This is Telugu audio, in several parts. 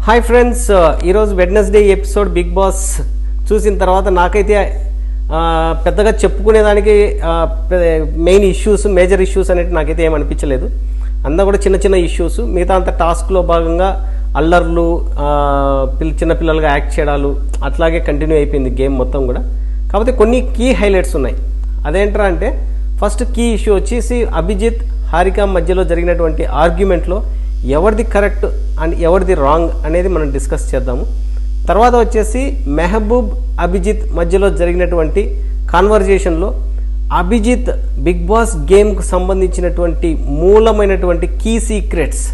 హాయ్ ఫ్రెండ్స్, ఈరోజు వెడ్నెస్డే ఎపిసోడ్ బిగ్ బాస్ చూసిన తర్వాత నాకైతే పెద్దగా చెప్పుకునేదానికి మెయిన్ ఇష్యూస్, మేజర్ ఇష్యూస్ అనేవి నాకైతే ఏమనిపించలేదు. అంతా కూడా చిన్న చిన్న ఇష్యూస్. మిగతా అంత టాస్క్లో భాగంగా అల్లర్లు, చిన్నపిల్లలుగా యాక్ట్ చేయడాలు అట్లాగే కంటిన్యూ అయిపోయింది గేమ్ మొత్తం కూడా. కాకపోతే కొన్ని కీ హైలైట్స్ ఉన్నాయి. అదేంట్రా అంటే, ఫస్ట్ కీ ఇష్యూ వచ్చేసి అభిజిత్ హారిక మధ్యలో జరిగినటువంటి ఆర్గ్యుమెంట్లో ఎవరిది కరెక్ట్ అండ్ ఎవరిది రాంగ్ అనేది మనం డిస్కస్ చేద్దాము. తర్వాత వచ్చేసి మెహబూబ్ అభిజిత్ మధ్యలో జరిగినటువంటి కాన్వర్జేషన్లో అభిజిత్ బిగ్ బాస్ గేమ్కు సంబంధించినటువంటి మూలమైనటువంటి కీ సీక్రెట్స్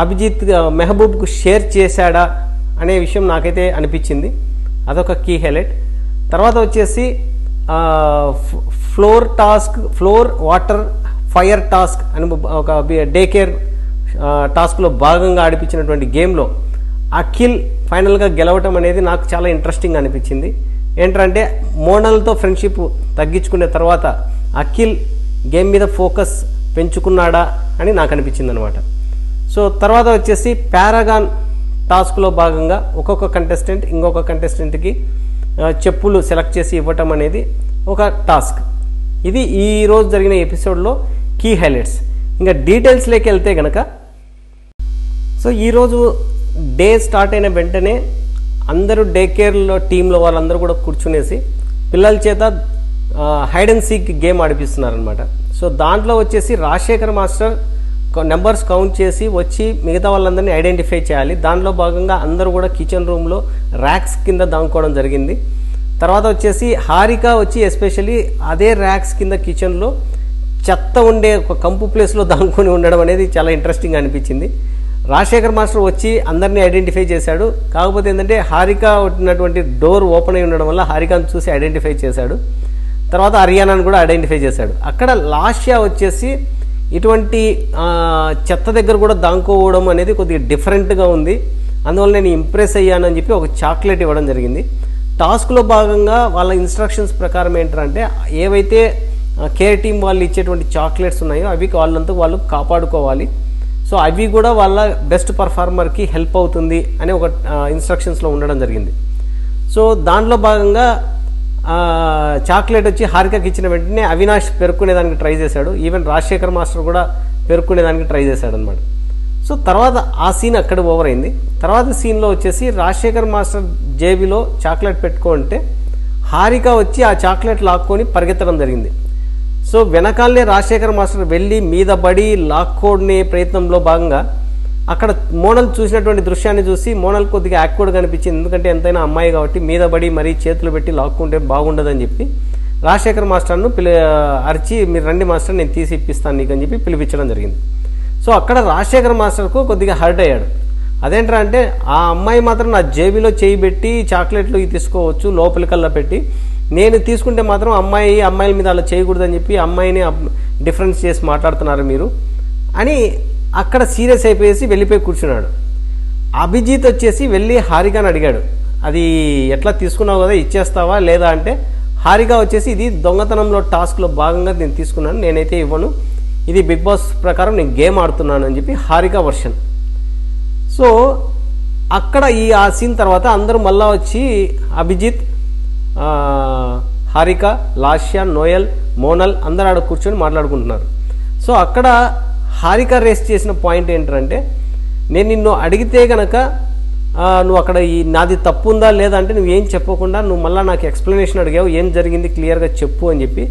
అభిజిత్ మెహబూబ్కు షేర్ చేశాడా అనే విషయం నాకైతే అనిపించింది. అదొక కీ హైలైట్. తర్వాత వచ్చేసి ఫ్లోర్ వాటర్ ఫైర్ టాస్క్ అని ఒక డే కేర్ టాస్క్లో భాగంగా ఆడిపించినటువంటి గేమ్లో అఖిల్ ఫైనల్గా గెలవటం అనేది నాకు చాలా ఇంట్రెస్టింగ్ అనిపించింది. ఏంటంటే మోనల్తో ఫ్రెండ్షిప్ తగ్గించుకునే తర్వాత అఖిల్ గేమ్ మీద ఫోకస్ పెంచుకున్నాడా అని నాకు అనిపించింది అనమాట. సో తర్వాత వచ్చేసి పారాగాన్ టాస్క్లో భాగంగా ఒక్కొక్క కంటెస్టెంట్ ఇంకొక కంటెస్టెంట్కి చెప్పులు సెలెక్ట్ చేసి ఇవ్వటం అనేది ఒక టాస్క్. ఇది ఈరోజు జరిగిన ఎపిసోడ్లో కీ హైలైట్స్. ఇంకా డీటెయిల్స్లోకి వెళ్తే కనుక, సో ఈరోజు డే స్టార్ట్ అయిన వెంటనే అందరూ డే కేర్లో టీంలో వాళ్ళందరూ కూడా కూర్చునేసి పిల్లల చేత హైడ్ అండ్ సీక్ గేమ్ ఆడిపిస్తున్నారనమాట. సో దాంట్లో వచ్చేసి రాజశేఖర్ మాస్టర్ నెంబర్స్ కౌంట్ చేసి వచ్చి మిగతా వాళ్ళందరినీ ఐడెంటిఫై చేయాలి. దాంట్లో భాగంగా అందరూ కూడా కిచెన్ రూమ్లో ర్యాక్స్ కింద దాంకోవడం జరిగింది. తర్వాత వచ్చేసి హారిక వచ్చి ఎస్పెషల్లీ అదే ర్యాక్స్ కింద కిచెన్లో చెత్త ఉండే ఒక కంపు ప్లేస్లో దాంకొని ఉండడం అనేది చాలా ఇంట్రెస్టింగ్ అనిపించింది. రాజశేఖర్ మాస్టర్ వచ్చి అందరినీ ఐడెంటిఫై చేశాడు. కాకపోతే ఏంటంటే హారిక ఉన్నటువంటి డోర్ ఓపెన్ అయి ఉండడం వల్ల హారికను చూసి ఐడెంటిఫై చేశాడు. తర్వాత హర్యానాను కూడా ఐడెంటిఫై చేశాడు. అక్కడ లాస్యా వచ్చేసి ఇటువంటి చెత్త దగ్గర కూడా దాంకోవడం అనేది కొద్దిగా డిఫరెంట్గా ఉంది. అందువల్ల నేను ఇంప్రెస్ అయ్యానని చెప్పి ఒక చాక్లెట్ ఇవ్వడం జరిగింది. టాస్క్లో భాగంగా వాళ్ళ ఇన్స్ట్రక్షన్స్ ప్రకారం ఏంటంటే ఏవైతే కేర్ టీం వాళ్ళు ఇచ్చేటువంటి చాక్లెట్స్ ఉన్నాయో అవి వాళ్ళంతా వాళ్ళు కాపాడుకోవాలి. సో అవి కూడా వాళ్ళ బెస్ట్ పర్ఫార్మర్కి హెల్ప్ అవుతుంది అని ఒక ఇన్స్ట్రక్షన్స్లో ఉండడం జరిగింది. సో దాంట్లో భాగంగా చాక్లెట్ వచ్చి హారికకి ఇచ్చిన వెంటనే అవినాష్ పెరుక్కునేదానికి ట్రై చేశాడు. ఈవెన్ రాజశేఖర్ మాస్టర్ కూడా పెరుక్కునేదానికి ట్రై చేశాడు అనమాట. సో తర్వాత ఆ సీన్ అక్కడ ఓవర్ అయింది. తర్వాత సీన్లో వచ్చేసి రాజశేఖర్ మాస్టర్ జేబీలో చాక్లెట్ పెట్టుకుంటే హారిక వచ్చి ఆ చాక్లెట్ లాక్కొని పరిగెత్తడం జరిగింది. సో వెనకాలనే రాజశేఖర్ మాస్టర్ వెళ్ళి మీద పడి లాక్కోనే ప్రయత్నంలో భాగంగా అక్కడ మోనల్ చూసినటువంటి దృశ్యాన్ని చూసి మోనల్ కొద్దిగా యాక్వర్డ్గా అనిపించింది. ఎందుకంటే ఎంతైనా అమ్మాయి కాబట్టి మీద పడి మరీ చేతులు పెట్టి లాక్కుంటే బాగుండదని చెప్పి రాజశేఖర్ మాస్టర్ను అరిచి, మీరు రండి మాస్టర్, నేను తీసి ఇప్పిస్తాను నీకు అని చెప్పి పిలిపించడం జరిగింది. సో అక్కడ రాజశేఖర్ మాస్టర్కు కొద్దిగా హర్ట్ అయ్యాడు. అదేంట్రా అంటే, ఆ అమ్మాయి మాత్రం నా జేబీలో చేయి పెట్టి చాక్లెట్లు తీసుకోవచ్చు లోపలికల్లా పెట్టి, నేను తీసుకుంటే మాత్రం అమ్మాయిల మీద అలా చేయకూడదని చెప్పి అమ్మాయిని డిఫరెన్స్ చేసి మాట్లాడుతున్నారు మీరు అని అక్కడ సీరియస్ అయిపోయేసి వెళ్ళిపోయి కూర్చున్నాడు. అభిజిత్ వచ్చేసి వెళ్ళి హారికని అడిగాడు, అది ఎట్లా తీసుకున్నావు కదా, ఇచ్చేస్తావా లేదా అంటే, హారిక వచ్చేసి ఇది దొంగతనంలో టాస్క్లో భాగంగా నేను తీసుకున్నాను, నేనైతే ఇవ్వను, ఇది బిగ్ బాస్ ప్రకారం నేను గేమ్ ఆడుతున్నాను అని చెప్పి హారిక వర్షన్. సో అక్కడ ఆ సీన్ తర్వాత అందరూ మళ్ళా వచ్చి అభిజిత్, హారిక, లాస్యా, నోయల్, మోనల్ అందరూ ఆడ కూర్చొని మాట్లాడుకుంటున్నారు. సో అక్కడ హారిక రేస్ చేసిన పాయింట్ ఏంటంటే, నేను నిన్ను అడిగితే కనుక నువ్వు అక్కడ నాది తప్పు ఉందా లేదా అంటే నువ్వేం చెప్పకుండా నువ్వు మళ్ళీ నాకు ఎక్స్ప్లెనేషన్ అడిగావు, ఏం జరిగింది క్లియర్గా చెప్పు అని చెప్పి.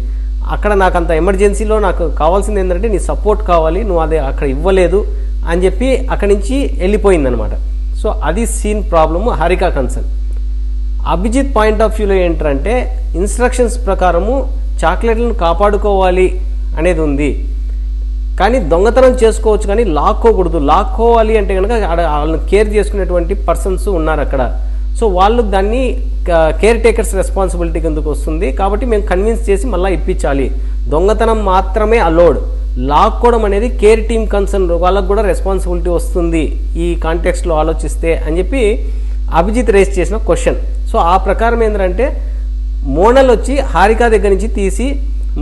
అక్కడ నాకు అంత ఎమర్జెన్సీలో నాకు కావాల్సింది ఏంటంటే నీ సపోర్ట్ కావాలి, నువ్వు అదే అక్కడ ఇవ్వలేదు అని చెప్పి అక్కడి నుంచి వెళ్ళిపోయిందనమాట. సో అది scene problem, Harika concern. Abhijeet point of వ్యూలో ఏంటంటే, ఇన్స్ట్రక్షన్స్ ప్రకారము చాక్లెట్లను కాపాడుకోవాలి అనేది ఉంది, కానీ దొంగతనం చేసుకోవచ్చు కానీ లాక్కోకూడదు. లాక్కోవాలి అంటే కనుక వాళ్ళని కేర్ చేసుకునేటువంటి పర్సన్స్ ఉన్నారు అక్కడ. సో వాళ్ళు దాన్ని కేర్ టేకర్స్ రెస్పాన్సిబిలిటీ కిందకు వస్తుంది కాబట్టి మేము కన్విన్స్ చేసి మళ్ళీ ఇప్పించాలి. దొంగతనం మాత్రమే అలౌడ్, లాక్కోవడం అనేది కేర్ టీమ్ కన్సర్న్, వాళ్ళకు కూడా రెస్పాన్సిబిలిటీ వస్తుంది ఈ కాంటెక్స్ట్లో ఆలోచిస్తే అని చెప్పి అభిజిత్ రేస్ చేసిన క్వశ్చన్. సో ఆ ప్రకారం ఏంటంటే, మోనల్ వచ్చి హారిక దగ్గర నుంచి తీసి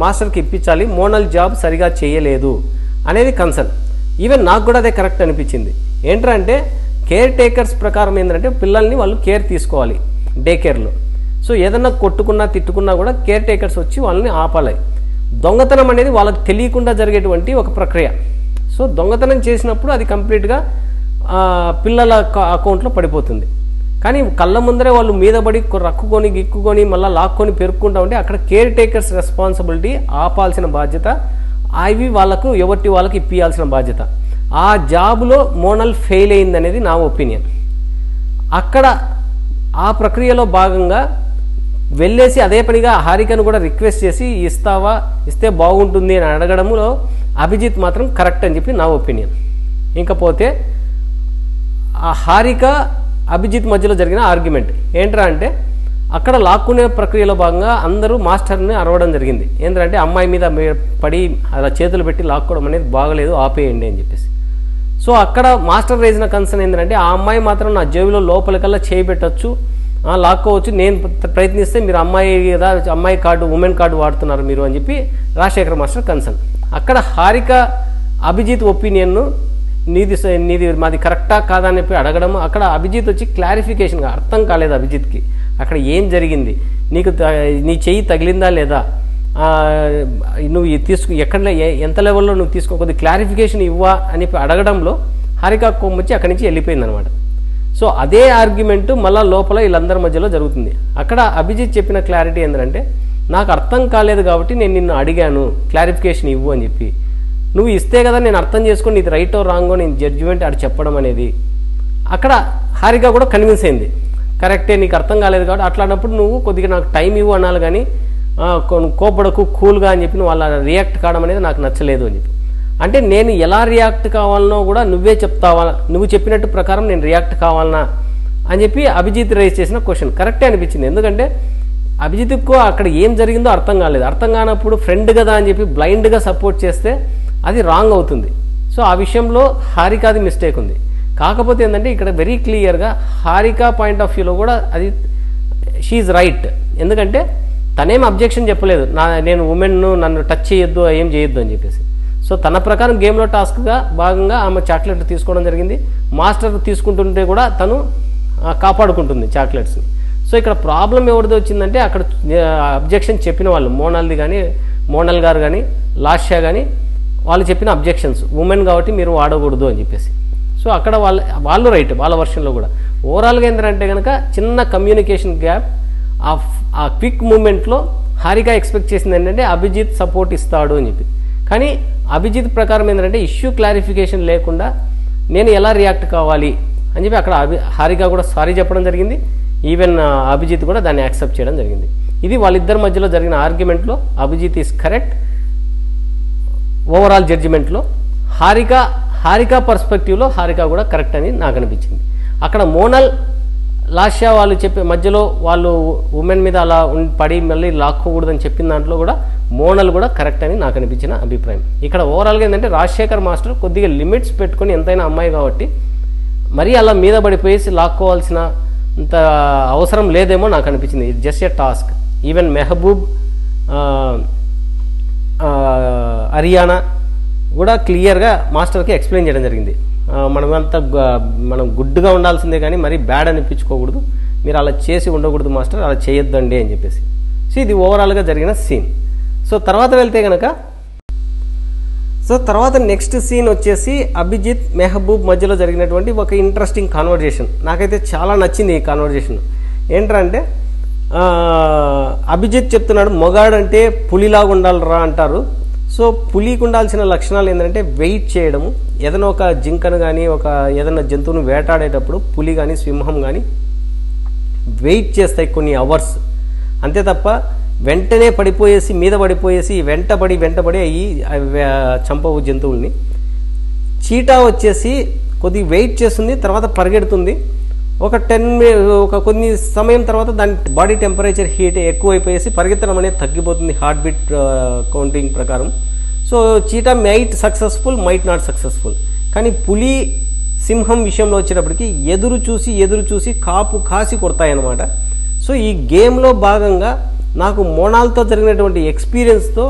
మాస్టర్కి ఇప్పించాలి, మోనల్ జాబ్ సరిగా చేయలేదు అనేది కన్సర్న్. ఈవెన్ నాకు కూడా అదే కరెక్ట్ అనిపించింది. ఏంటంటే కేర్ టేకర్స్ ప్రకారం ఏంటంటే పిల్లల్ని వాళ్ళు కేర్ తీసుకోవాలి డే కేర్లో. సో ఏదన్నా కొట్టుకున్నా తిట్టుకున్నా కూడా కేర్ టేకర్స్ వచ్చి వాళ్ళని ఆపాలి. దొంగతనం అనేది వాళ్ళకి తెలియకుండా జరిగేటువంటి ఒక ప్రక్రియ. సో దొంగతనం చేసినప్పుడు అది కంప్లీట్గా పిల్లల అకౌంట్లో పడిపోతుంది. కానీ కళ్ళ ముందరే వాళ్ళు మీద పడి రక్కుకొని గిక్కుకొని మళ్ళీ లాక్కొని పెరుక్కుంటా ఉంటే అక్కడ కేర్ టేకర్స్ రెస్పాన్సిబిలిటీ, ఆపాల్సిన బాధ్యత, అవి వాళ్ళకు ఎవరికి వాళ్ళకి ఇప్పియాల్సిన బాధ్యత. ఆ జాబ్లో మోనల్ ఫెయిల్ అయింది అనేది నా ఒపీనియన్. అక్కడ ఆ ప్రక్రియలో భాగంగా వెళ్ళేసి అదే పనిగా హారికను కూడా రిక్వెస్ట్ చేసి ఇస్తావా, ఇస్తే బాగుంటుంది అని అడగడంలో అభిజిత్ మాత్రం కరెక్ట్ అని చెప్పి నా ఒపీనియన్. ఇంకపోతే ఆ హారిక అభిజిత్ మధ్యలో జరిగిన ఆర్గ్యుమెంట్ ఏంట్రా అంటే అక్కడ లాక్కునే ప్రక్రియలో భాగంగా అందరూ మాస్టర్ని అరవడం జరిగింది. ఏంటంటే అమ్మాయి మీద పడి అలా చేతులు పెట్టి లాక్కోవడం అనేది బాగలేదు, ఆపేయండి అని చెప్పేసి. సో అక్కడ మాస్టర్ రేసిన కన్సర్న్ ఏంటంటే ఆ అమ్మాయి మాత్రం నా జేబులో లోపలికల్లా చేయబెట్టచ్చు, లాక్కోవచ్చు, నేను ప్రయత్నిస్తే మీరు అమ్మాయి కదా, అమ్మాయి కార్డు, ఉమెన్ కార్డు వాడుతున్నారు మీరు అని చెప్పి రాజశేఖర్ మాస్టర్ కన్సర్న్. అక్కడ హారిక అభిజిత్ ఒపీనియన్ను నీది మాది కరెక్టా కాదా అని చెప్పి అడగడం, అక్కడ అభిజిత్ వచ్చి క్లారిఫికేషన్గా అర్థం కాలేదు అభిజిత్కి అక్కడ ఏం జరిగింది, నీ చెయ్యి తగిలిందా లేదా, నువ్వు ఎక్కడ ఎంత లెవెల్లో నువ్వు తీసుకో, కొద్ది క్లారిఫికేషన్ ఇవ్వా అని అడగడంలో హారిక కొమ్మొచ్చి అక్కడి నుంచి వెళ్ళిపోయింది అనమాట. సో అదే ఆర్గ్యుమెంట్ మళ్ళీ లోపల వీళ్ళందరి మధ్యలో జరుగుతుంది. అక్కడ అభిజిత్ చెప్పిన క్లారిటీ ఏంటంటే నాకు అర్థం కాలేదు కాబట్టి నేను నిన్ను అడిగాను క్లారిఫికేషన్ ఇవ్వు అని చెప్పి, నువ్వు ఇస్తే కదా నేను అర్థం చేసుకొని ఇది రైటో రాంగో నేను జడ్జిమెంట్ ఆడు చెప్పడం అనేది. అక్కడ హారిక కూడా కన్విన్స్ అయింది, కరెక్టే నీకు అర్థం కాలేదు కాబట్టి అట్లాంటప్పుడు నువ్వు కొద్దిగా నాకు టైం ఇవ్వు అనాలి కానీ కోపడకు కూల్గా అని చెప్పి నువ్వు అలా రియాక్ట్ కావడం అనేది నాకు నచ్చలేదు అని చెప్పి. అంటే నేను ఎలా రియాక్ట్ కావాలనో కూడా నువ్వే చెప్తావా, నువ్వు చెప్పినట్టు ప్రకారం నేను రియాక్ట్ కావాలనా అని చెప్పి అభిజిత్ రైజ్ చేసిన క్వశ్చన్ కరెక్టే అనిపించింది. ఎందుకంటే అభిజిత్కు అక్కడ ఏం జరిగిందో అర్థం కాలేదు. అర్థం కానప్పుడు ఫ్రెండ్ కదా అని చెప్పి బ్లైండ్గా సపోర్ట్ చేస్తే అది రాంగ్ అవుతుంది. సో ఆ విషయంలో హారికాది మిస్టేక్ ఉంది. కాకపోతే ఏంటంటే ఇక్కడ వెరీ క్లియర్గా హారిక పాయింట్ ఆఫ్ వ్యూలో కూడా అది షీఈ్ రైట్. ఎందుకంటే తనేం అబ్జెక్షన్ చెప్పలేదు, నేను ఉమెన్ను నన్ను టచ్ చేయొద్దు ఏం చేయొద్దు అని చెప్పేసి. సో తన ప్రకారం గేమ్లో టాస్క్గా భాగంగా ఆమె చాక్లెట్ తీసుకోవడం జరిగింది. మాస్టర్ తీసుకుంటుంటే కూడా తను కాపాడుకుంటుంది చాక్లెట్స్ని. సో ఇక్కడ ప్రాబ్లం ఎవరిది వచ్చిందంటే అక్కడ అబ్జెక్షన్ చెప్పిన వాళ్ళు మోనల్ గారు కానీ లాస్యా కానీ వాళ్ళు చెప్పిన అబ్జెక్షన్స్ ఉమెన్ కాబట్టి మీరు వాడకూడదు అని చెప్పేసి. సో అక్కడ వాళ్ళు రైట్ వాళ్ళ వర్షన్లో కూడా. ఓవరాల్గా ఏంటంటే కనుక చిన్న కమ్యూనికేషన్ గ్యాప్, ఆ క్విక్ మూమెంట్లో హారిక ఎక్స్పెక్ట్ చేసింది ఏంటంటే అభిజిత్ సపోర్ట్ ఇస్తాడు అని చెప్పి. కానీ అభిజిత్ ప్రకారం ఏంటంటే ఇష్యూ క్లారిఫికేషన్ లేకుండా నేను ఎలా రియాక్ట్ కావాలి అని చెప్పి అక్కడ హారిక కూడా సారీ చెప్పడం జరిగింది. ఈవెన్ అభిజిత్ కూడా దాన్ని యాక్సెప్ట్ చేయడం జరిగింది. ఇది వాళ్ళిద్దరి మధ్యలో జరిగిన ఆర్గ్యుమెంట్లో అభిజిత్ ఈస్ కరెక్ట్. ఓవరాల్ జడ్జిమెంట్లో హారిక పర్స్పెక్టివ్లో హారిక కూడా కరెక్ట్ అని నాకు అనిపించింది. అక్కడ మోనల్ లాస్యా వాళ్ళు చెప్పే మధ్యలో వాళ్ళు ఉమెన్ మీద అలా పడి మళ్ళీ లాక్కోకూడదని చెప్పిన దాంట్లో కూడా మోనల్ కూడా కరెక్ట్ అని నాకు అనిపించిన అభిప్రాయం. ఇక్కడ ఓవరాల్గా ఏంటంటే రాజశేఖర్ మాస్టర్ కొద్దిగా లిమిట్స్ పెట్టుకొని, ఎంతైనా అమ్మాయి కాబట్టి మరీ అలా మీద పడిపోయేసి లాక్కోవాల్సిన అంత అవసరం లేదేమో నాకు అనిపించింది. It just a task. Even Mehboob, Haryana కూడా క్లియర్గా మాస్టర్కి ఎక్స్ప్లెయిన్ చేయడం జరిగింది. మనం గుడ్డుగా ఉండాల్సిందే కానీ మరీ బ్యాడ్ అనిపించుకోకూడదు, మీరు అలా చేసి ఉండకూడదు మాస్టర్, అలా చేయొద్దండి అని చెప్పేసి. సో ఇది ఓవరాల్గా జరిగిన సీన్. సో తర్వాత వెళ్తే కనుక తర్వాత నెక్స్ట్ సీన్ వచ్చేసి అభిజిత్ మెహబూబ్ మధ్యలో జరిగినటువంటి ఒక ఇంట్రెస్టింగ్ కాన్వర్జేషన్. నాకైతే చాలా నచ్చింది ఈ కాన్వర్జేషన్. ఏంటంటే అభిజిత్ చెప్తున్నాడు, మొగాడంటే పులిలాగా ఉండాలిరా అంటారు. సో పులికి ఉండాల్సిన లక్షణాలు ఏంటంటే వెయిట్ చేయడము. ఏదైనా ఒక జింకను కానీ ఏదైనా జంతువును వేటాడేటప్పుడు పులి కానీ సింహం కానీ వెయిట్ చేస్తాయి కొన్ని అవర్స్, అంతే తప్ప వెంటనే పడిపోయేసి మీద పడిపోయేసి వెంటబడి అయ్యి చంపవు జంతువుల్ని. చీటా వచ్చేసి కొద్దిగా వెయిట్ చేస్తుంది, తర్వాత పరిగెడుతుంది. ఒక కొన్ని సమయం తర్వాత దాని బాడీ టెంపరేచర్ హీట్ ఎక్కువైపోయేసి పరిగెత్తడం అనేది తగ్గిపోతుంది హార్ట్ బీట్ కౌంటింగ్ ప్రకారం. So చీటా might successful, might not successful. కానీ పులి సింహం విషయంలో వచ్చేటప్పటికి ఎదురు చూసి కాపు కాసి కొడతాయి అన్నమాట. సో ఈ గేమ్లో భాగంగా నాకు మోనాల్తో జరిగినటువంటి ఎక్స్పీరియన్స్తో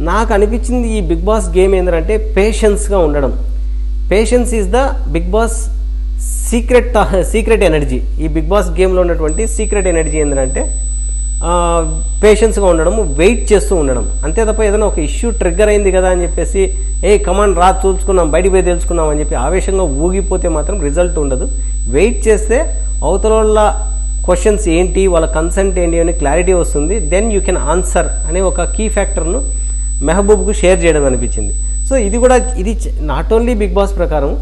నాకు అనిపించింది ఈ బిగ్ బాస్ గేమ్ ఏంటంటే పేషెన్స్గా ఉండడం. Patience is the Bigg Boss secret energy, ఈ బిగ్ బాస్ గేమ్లో ఉన్నటువంటి సీక్రెట్ ఎనర్జీ ఏంటంటే పేషెన్స్గా ఉండడం, వెయిట్ చేస్తూ ఉండడం, అంతే తప్ప ఏదైనా ఒక ఇష్యూ ట్రిగ్గర్ అయింది కదా అని చెప్పేసి కమాండ్ రా చూసుకున్నాం బయటికి పోయి తెలుసుకున్నాం అని చెప్పి ఆవేశంగా ఊగిపోతే మాత్రం రిజల్ట్ ఉండదు. వెయిట్ చేస్తే అవతల వాళ్ళ క్వశ్చన్స్ ఏంటి, వాళ్ళ కన్సెంట్ ఏంటి అని క్లారిటీ వస్తుంది. దెన్ యూ కెన్ ఆన్సర్ అనే ఒక కీ ఫ్యాక్టర్ను మెహబూబ్కు షేర్ చేయడం అనిపించింది. సో ఇది కూడా ఇది నాట్ ఓన్లీ బిగ్ బాస్ ప్రకారం,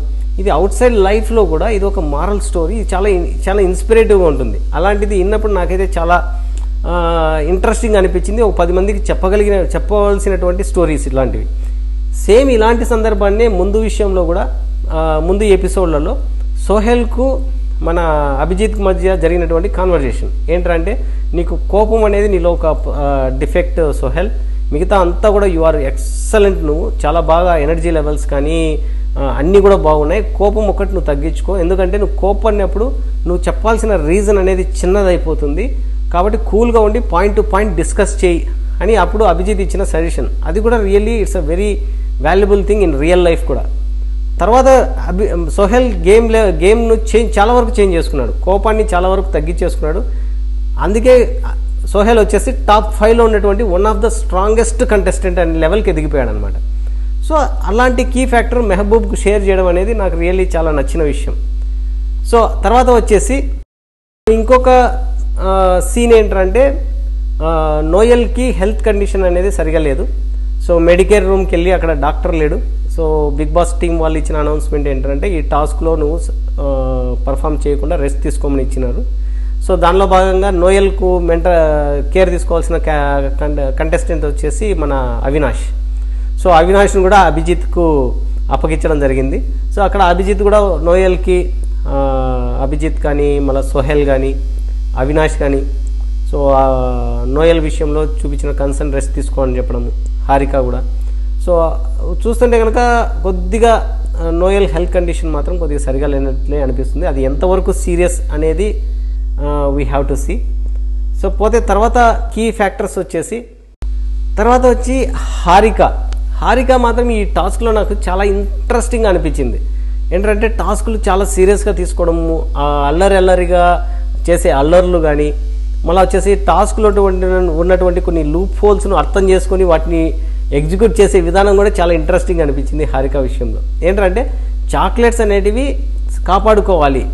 ఇది అవుట్ సైడ్ లైఫ్లో కూడా ఇది ఒక మారల్ స్టోరీ, ఇది చాలా ఇన్స్పిరేటివ్గా ఉంటుంది. అలాంటిది విన్నప్పుడు నాకైతే చాలా ఇంట్రెస్టింగ్ అనిపించింది. ఒక 10 మందికి చెప్పవలసినటువంటి స్టోరీస్ ఇలాంటివి. సేమ్ ఇలాంటి సందర్భాన్ని ముందు ఎపిసోడ్లలో సోహెల్కు మన అభిజిత్కు మధ్య జరిగినటువంటి కాన్వర్జేషన్ ఏంటంటే, నీకు కోపం అనేది నీలో ఒక డిఫెక్ట్ సోహెల్, మిగతా అంతా కూడా యు ఆర్ ఎక్సలెంట్, నువ్వు చాలా బాగా ఎనర్జీ లెవెల్స్ కానీ అన్నీ కూడా బాగున్నాయి, కోపం ఒకటి నువ్వు తగ్గించుకో, ఎందుకంటే నువ్వు కోపడినప్పుడు నువ్వు చెప్పాల్సిన రీజన్ అనేది చిన్నదైపోతుంది, కాబట్టి కూల్గా ఉండి పాయింట్ టు పాయింట్ డిస్కస్ చేయి అని అప్పుడు అభిజిత్ ఇచ్చిన సజెషన్. అది కూడా really it's a very valuable thing in real life కూడా. తర్వాత సోహెల్ గేమ్ను చాలా వరకు చేంజ్ చేసుకున్నాడు, కోపాన్ని చాలా వరకు తగ్గించేసుకున్నాడు. అందుకే సోహెల్ వచ్చేసి టాప్ 5లో ఉన్నటువంటి one of the strongest contestant అనే లెవెల్కి ఎదిగిపోయాడు అనమాట. సో అలాంటి కీ ఫ్యాక్టర్ మెహబూబ్కు షేర్ చేయడం అనేది నాకు రియల్లీ చాలా నచ్చిన విషయం. సో తర్వాత వచ్చేసి ఇంకొక సీన్ ఏంటంటే, నోయల్కి హెల్త్ కండిషన్ అనేది సరిగా లేదు. సో మెడికేర్ రూమ్కి వెళ్ళి అక్కడ డాక్టర్ లేడు. సో బిగ్ బాస్ టీం వాళ్ళు ఇచ్చిన అనౌన్స్మెంట్ ఏంటంటే, ఈ టాస్క్లో నువ్వు పర్ఫామ్ చేయకుండా రెస్ట్ తీసుకోమని ఇచ్చినారు. సో దానిలో భాగంగా నోయల్కు కేర్ తీసుకోవాల్సిన కంటెస్టెంట్ వచ్చేసి మన అవినాష్. సో అవినాష్ను కూడా అభిజిత్కు అప్పగించడం జరిగింది. సో అక్కడ అభిజిత్ కూడా నోయల్కి అభిజిత్ కానీ మళ్ళీ సోహెల్ కానీ అవినాష్ కానీ సో నోయల్ విషయంలో చూపించిన కన్సర్న్ రెస్ట్ తీసుకోవాలని చెప్పడము, హారిక కూడా. సో చూస్తుంటే కనుక కొద్దిగా నోయల్ హెల్త్ కండిషన్ మాత్రం కొద్దిగా సరిగా లేనట్లే అనిపిస్తుంది. అది ఎంతవరకు సీరియస్ అనేది we have to see. So పోతే తర్వాత కీ ఫ్యాక్టర్స్ వచ్చి హారిక మాత్రం ఈ టాస్క్లో నాకు చాలా ఇంట్రెస్టింగ్ అనిపించింది. ఏంటంటే టాస్క్లు చాలా సీరియస్గా తీసుకోవడము, అల్లరిగా చేసే అల్లర్లు కానీ, మళ్ళీ వచ్చేసి టాస్క్లో ఉన్నటువంటి కొన్ని లూప్ హోల్స్ను అర్థం చేసుకొని వాటిని ఎగ్జిక్యూట్ చేసే విధానం కూడా చాలా ఇంట్రెస్టింగ్ అనిపించింది హారిక విషయంలో. ఏంటంటే చాక్లెట్స్ అనేటివి కాపాడుకోవాలి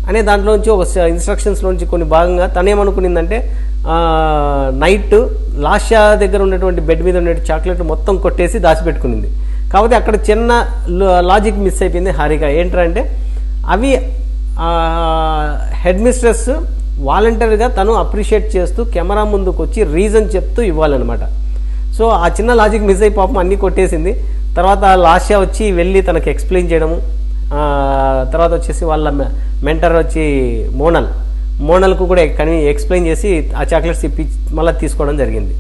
అనే దాంట్లోంచి ఒక ఇన్స్ట్రక్షన్స్లోంచి కొన్ని భాగంగా తనేమనుకునిందంటే, నైట్ లాస్యా దగ్గర ఉన్నటువంటి బెడ్ మీద ఉన్న చాక్లెట్ మొత్తం కొట్టేసి దాచిపెట్టుకునింది. కాబట్టి అక్కడ చిన్న లాజిక్ మిస్ అయిపోయింది హారిక. ఏంటంటే అవి హెడ్ మిస్ట్రెస్ వాలంటరీగా తను అప్రిషియేట్ చేస్తూ కెమెరా ముందుకు వచ్చి రీజన్ చెప్తూ ఇవ్వాలన్నమాట. సో ఆ చిన్న లాజిక్ మిస్ అయి పాపం అన్నీ కొట్టేసింది. తర్వాత లాస్యా వచ్చి వెళ్ళి తనకు ఎక్స్ప్లెయిన్ చేయడము, తర్వాత వచ్చేసి వాళ్ళ మెంటర్ వచ్చి మోనల్కు కూడా ఎక్స్ప్లెయిన్ చేసి ఆ చాక్లెట్స్ మళ్ళీ తీసుకోవడం జరిగింది.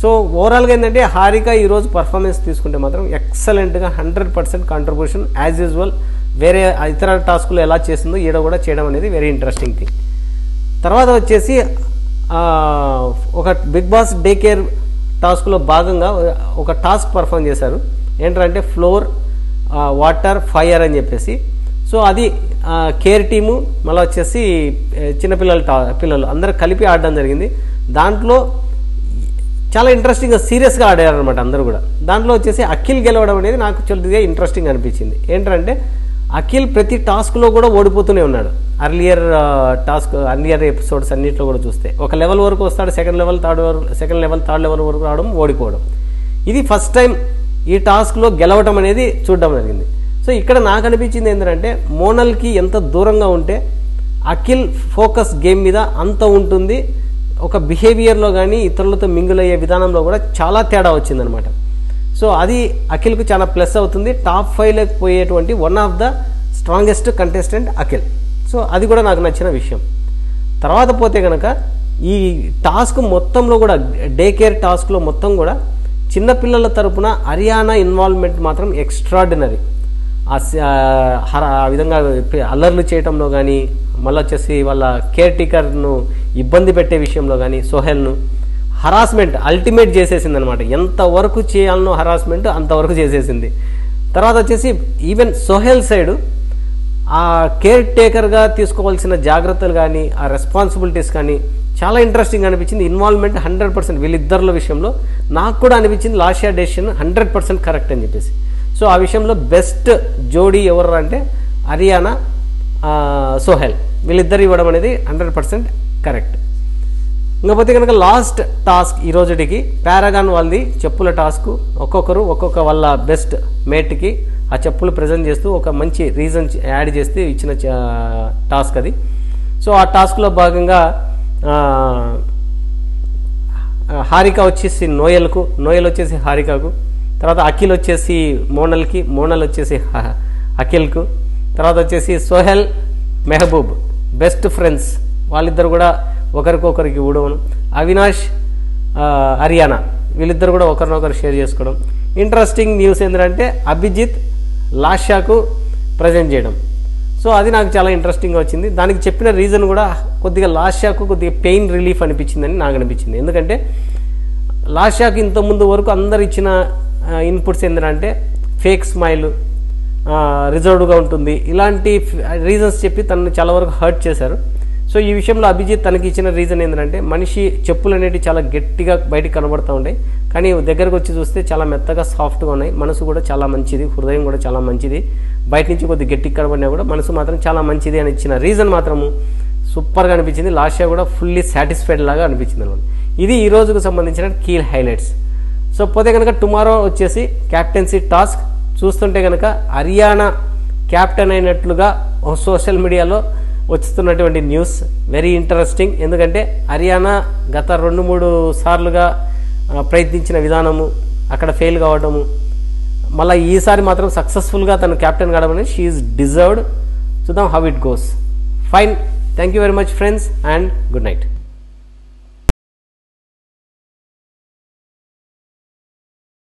సో ఓవరాల్గా ఏంటంటే హారిక ఈరోజు పర్ఫార్మెన్స్ తీసుకుంటే మాత్రం ఎక్సలెంట్గా 100% కాంట్రిబ్యూషన్ యాజ్ యూజువల్. వేరే ఇతర టాస్కులు ఎలా చేసిందో ఈడ కూడా చేయడం అనేది వెరీ ఇంట్రెస్టింగ్ థింగ్. తర్వాత వచ్చేసి ఒక బిగ్ బాస్ డే కేర్ టాస్క్లో భాగంగా ఒక టాస్క్ పర్ఫామ్ చేశారు. ఏంటంటే ఫ్లోర్, వాటర్, ఫైర్ అని చెప్పేసి. సో అది కేర్ టీము మళ్ళీ వచ్చేసి పిల్లలు అందరూ కలిపి ఆడడం జరిగింది. దాంట్లో చాలా ఇంట్రెస్టింగ్గా సీరియస్గా ఆడారనమాట అందరూ కూడా. దాంట్లో వచ్చేసి అఖిల్ గెలవడం అనేది నాకు కొద్దిగా ఇంట్రెస్టింగ్ అనిపించింది. ఏంటంటే అఖిల్ ప్రతి టాస్క్లో కూడా ఓడిపోతూనే ఉన్నాడు. అర్లియర్ ఎపిసోడ్స్ అన్నింటిలో కూడా చూస్తే ఒక లెవెల్ వరకు వస్తాడు, సెకండ్ లెవెల్ థర్డ్ లెవెల్ వరకు రావడం, ఓడిపోవడం. ఇది ఫస్ట్ టైం ఈ టాస్క్లో గెలవడం అనేది చూడడం జరిగింది. సో ఇక్కడ నాకు అనిపించింది ఏంటంటే, మోనల్కి ఎంత దూరంగా ఉంటే అఖిల్ ఫోకస్ గేమ్ మీద అంత ఉంటుంది. ఒక బిహేవియర్లో కానీ ఇతరులతో మింగిల్ అయ్యే విధానంలో కూడా చాలా తేడా వచ్చిందనమాట. సో అది అఖిల్కు చాలా ప్లస్ అవుతుంది. టాప్ 5లోకి పోయేటువంటి one of the strongest contestant Akhil. So అది కూడా నాకు నచ్చిన విషయం. తర్వాత పోతే కనుక ఈ టాస్క్ మొత్తంలో కూడా డే కేర్ టాస్క్లో మొత్తం కూడా చిన్నపిల్లల తరపున హర్యానా ఇన్వాల్వ్మెంట్ మాత్రం ఎక్స్ట్రాడినరీ. ఆ విధంగా అల్లర్లు చేయటంలో కానీ, మళ్ళీ వచ్చేసి వాళ్ళ కేర్ టేకర్ను ఇబ్బంది పెట్టే విషయంలో కానీ, సోహెల్ను హరాస్మెంట్ అల్టిమేట్ చేసేసింది అనమాట. ఎంతవరకు చేయాలనో హరాస్మెంట్ అంతవరకు చేసేసింది. తర్వాత వచ్చేసి ఈవెన్ సోహెల్ సైడు ఆ కేర్ టేకర్గా తీసుకోవాల్సిన జాగ్రత్తలు కానీ ఆ రెస్పాన్సిబిలిటీస్ కానీ చాలా ఇంట్రెస్టింగ్ అనిపించింది. ఇన్వాల్వ్మెంట్ 100% వీళ్ళిద్దరిలో విషయంలో నాకు కూడా అనిపించింది లాస్యా డెసిషన్ 100% కరెక్ట్ అని చెప్పేసి. సో ఆ విషయంలో బెస్ట్ జోడీ ఎవరు అంటే అరియానా, సోహెల్, వీళ్ళిద్దరు ఇవ్వడం అనేది 100% కరెక్ట్. ఇంకపోతే కనుక లాస్ట్ టాస్క్ ఈ రోజుకి పారాగాన్ వాళ్ళది చెప్పుల టాస్క్. ఒక్కొక్కరు ఒక్కొక్క వాళ్ళ బెస్ట్ మేట్కి ఆ చెప్పులు ప్రజెంట్ చేస్తూ ఒక మంచి రీజన్ యాడ్ చేస్తే ఇచ్చిన టాస్క్ అది. సో ఆ టాస్క్లో భాగంగా హారిక వచ్చేసి నోయల్కు, నోయల్ వచ్చేసి హారికకు, తర్వాత అఖిల్ వచ్చేసి మోనల్కి, మోనల్ వచ్చేసి అఖిల్కు, తర్వాత వచ్చేసి సోహెల్ మెహబూబ్ బెస్ట్ ఫ్రెండ్స్, వాళ్ళిద్దరు కూడా ఒకరికొకరికి ఊడవను. అవినాష్ హరియానా వీళ్ళిద్దరు కూడా ఒకరినొకరు షేర్ చేసుకోవడం. ఇంట్రెస్టింగ్ న్యూస్ ఏంటంటే అభిజిత్ లాస్యాకు ప్రజెంట్ చేయడం. సో అది నాకు చాలా ఇంట్రెస్టింగ్గా వచ్చింది. దానికి చెప్పిన రీజన్ కూడా కొద్దిగా లాస్యాకు కొద్దిగా పెయిన్ రిలీఫ్ అనిపించిందని నాకు అనిపించింది. ఎందుకంటే లాస్యాకు ఇంతకుముందు వరకు అందరు ఇచ్చిన ఇన్పుట్స్ ఏంటంటే ఫేక్ స్మైల్, రిజర్వ్డ్గా ఉంటుంది, ఇలాంటి రీజన్స్ చెప్పి తనను చాలా వరకు హర్ట్ చేశారు. సో ఈ విషయంలో అభిజిత్ తనకి ఇచ్చిన రీజన్ ఏంటంటే మనిషి చెప్పులు అనేవి చాలా గట్టిగా బయటికి కనబడుతూ ఉంటాయి, కానీ దగ్గరకు వచ్చి చూస్తే చాలా మెత్తగా సాఫ్ట్గా ఉన్నాయి. మనసు కూడా చాలా మంచిది, హృదయం కూడా చాలా మంచిది, బయట నుంచి కొద్దిగా గట్టిగా కనబడినా కూడా మనసు మాత్రం చాలా మంచిది అని ఇచ్చిన రీజన్ మాత్రము సూపర్గా అనిపించింది. లాస్యా కూడా ఫుల్లీ సాటిస్ఫైడ్ లాగా అనిపించింది అనమాట. ఇది ఈ రోజుకు సంబంధించిన కీ హైలైట్స్. సో పోతే కనుక టుమారో వచ్చేసి క్యాప్టెన్సీ టాస్క్. చూస్తుంటే కనుక హరియానా క్యాప్టెన్ అయినట్లుగా సోషల్ మీడియాలో వస్తున్నటువంటి న్యూస్ వెరీ ఇంట్రెస్టింగ్. ఎందుకంటే హరియానా గత 2-3 సార్లుగా ప్రయత్నించిన విధానము అక్కడ ఫెయిల్ కావడము, మళ్ళీ ఈసారి మాత్రం సక్సెస్ఫుల్గా తను క్యాప్టెన్ కావడం అనేది షీ ఈజ్ డిజర్వ్డ్. చూద్దాం how it goes. Fine, thank you very much friends and good night.